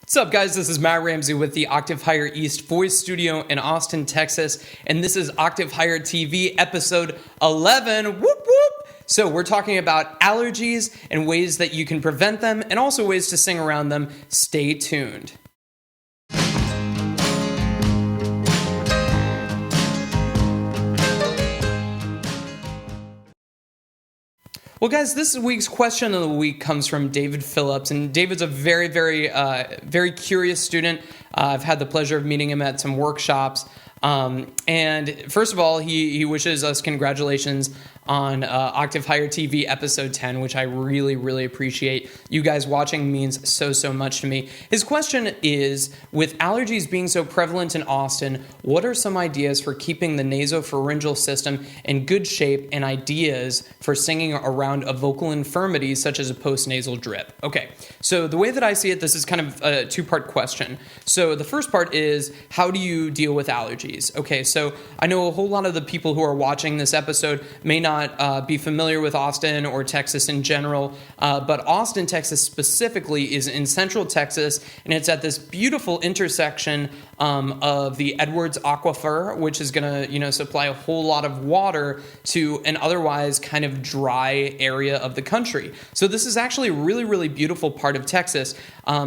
What's up, guys? This is Matt Ramsey with the Octave Higher East Voice Studio in Austin, Texas, and this is Octave Higher TV episode 11. Whoop, whoop! So we're talking about allergies and ways that you can prevent them and also ways to sing around them. Stay tuned. Well, guys, this week's question of the week comes from David Phillips, and David's a very curious student. I've had the pleasure of meeting him at some workshops, and first of all, he wishes us congratulations on Octave Higher TV episode 10, which I really appreciate. You guys watching means so much to me. His question is, with allergies being so prevalent in Austin, what are some ideas for keeping the nasopharyngeal system in good shape and ideas for singing around a vocal infirmity such as a postnasal drip? Okay, so the way that I see it, this is kind of a two-part question. So the first part is, how do you deal with allergies? Okay, so I know a whole lot of the people who are watching this episode may not be familiar with Austin or Texas in general, but Austin, Texas specifically is in central Texas, and it's at this beautiful intersection of the Edwards Aquifer, which is going to, supply a whole lot of water to an otherwise kind of dry area of the country. So this is actually a really beautiful part of Texas.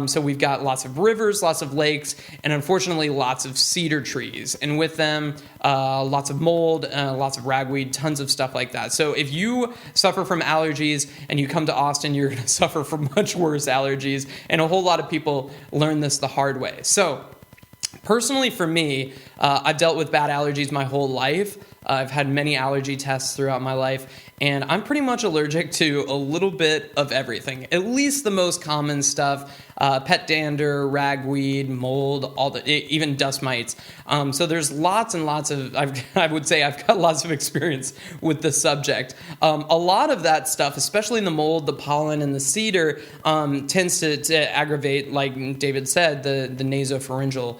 So we've got lots of rivers, lots of lakes, and unfortunately lots of cedar trees, and with them lots of mold, lots of ragweed, tons of stuff like that. So if you suffer from allergies and you come to Austin, you're going to suffer from much worse allergies, and a whole lot of people learn this the hard way. So personally for me, I've dealt with bad allergies my whole life. I've had many allergy tests throughout my life, and I'm pretty much allergic to a little bit of everything, at least the most common stuff, pet dander, ragweed, mold, even dust mites. So there's lots and lots of, I would say I've got lots of experience with the subject. A lot of that stuff, especially in the mold, the pollen, and the cedar, tends to aggravate, like David said, the nasopharyngeal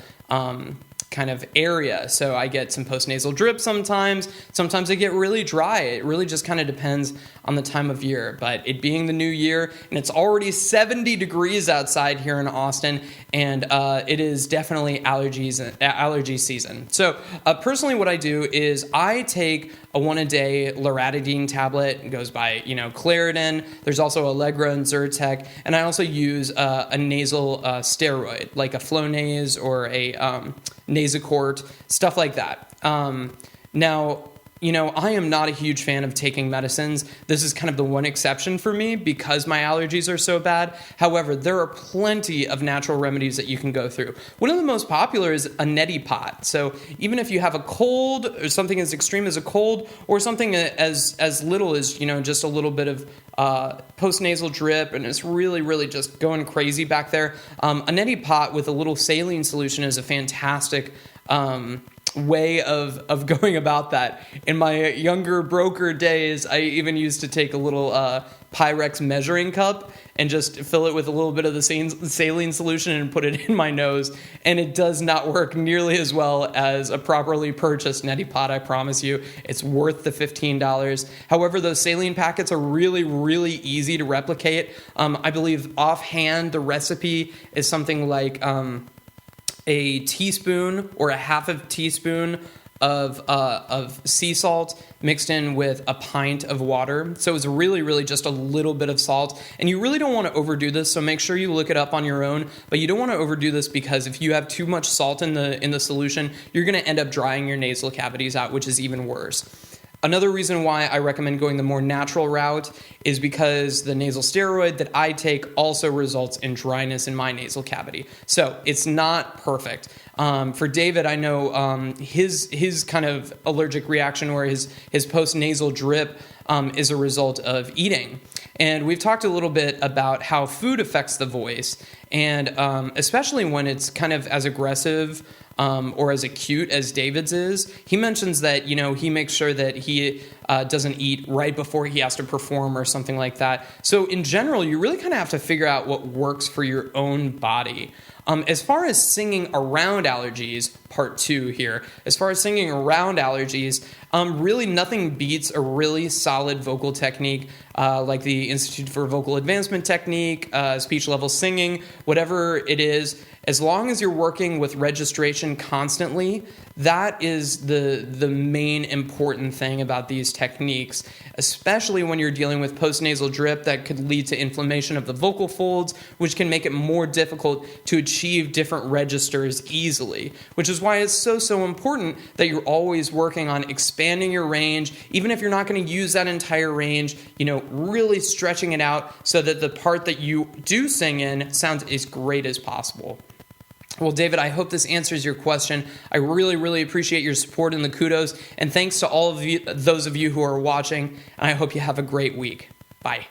kind of area. So I get some postnasal drip sometimes. Sometimes I get really dry. It really just kind of depends on the time of year. But it being the new year, and it's already 70 degrees outside here in Austin, and it is definitely allergy season. So personally what I do is I take a one-a-day loratadine tablet. It goes by, Claritin. There's also Allegra and Zyrtec. And I also use a nasal steroid, like a Flonase or a Nasacort, stuff like that. Now, I am not a huge fan of taking medicines. This is kind of the one exception for me because my allergies are so bad. However, there are plenty of natural remedies that you can go through. One of the most popular is a Neti Pot. So even if you have a cold or something as extreme as a cold or something as little as, just a little bit of postnasal drip and it's really just going crazy back there, a Neti Pot with a little saline solution is a fantastic way of going about that. In my younger broker days, I even used to take a little Pyrex measuring cup and just fill it with a little bit of the saline solution and put it in my nose, and it does not work nearly as well as a properly purchased Neti Pot, I promise you. It's worth the $15. However, those saline packets are really easy to replicate. I believe offhand the recipe is something like a teaspoon or a half a teaspoon of sea salt mixed in with a pint of water. So it's really just a little bit of salt. And you really don't want to overdo this, so make sure you look it up on your own. But you don't want to overdo this because if you have too much salt in the solution, you're going to end up drying your nasal cavities out, which is even worse. Another reason why I recommend going the more natural route is because the nasal steroid that I take also results in dryness in my nasal cavity. So it's not perfect. For David, I know his kind of allergic reaction or his postnasal drip is a result of eating. And we've talked a little bit about how food affects the voice, and especially when it's kind of as aggressive or as acute as David's is. He mentions that, he makes sure that he doesn't eat right before he has to perform or something like that. So in general, you really kind of have to figure out what works for your own body. As far as singing around allergies, part 2 here, as far as singing around allergies, really nothing beats a really solid vocal technique. like the Institute for Vocal Advancement Technique, speech level singing, whatever it is, as long as you're working with registration constantly, that is the main important thing about these techniques, especially when you're dealing with postnasal drip that could lead to inflammation of the vocal folds, which can make it more difficult to achieve different registers easily, which is why it's so important that you're always working on expanding your range, even if you're not going to use that entire range, really stretching it out so that the part that you do sing in sounds as great as possible. Well, David, I hope this answers your question. I really appreciate your support and the kudos. And thanks to all of you, those of you who are watching. And I hope you have a great week. Bye.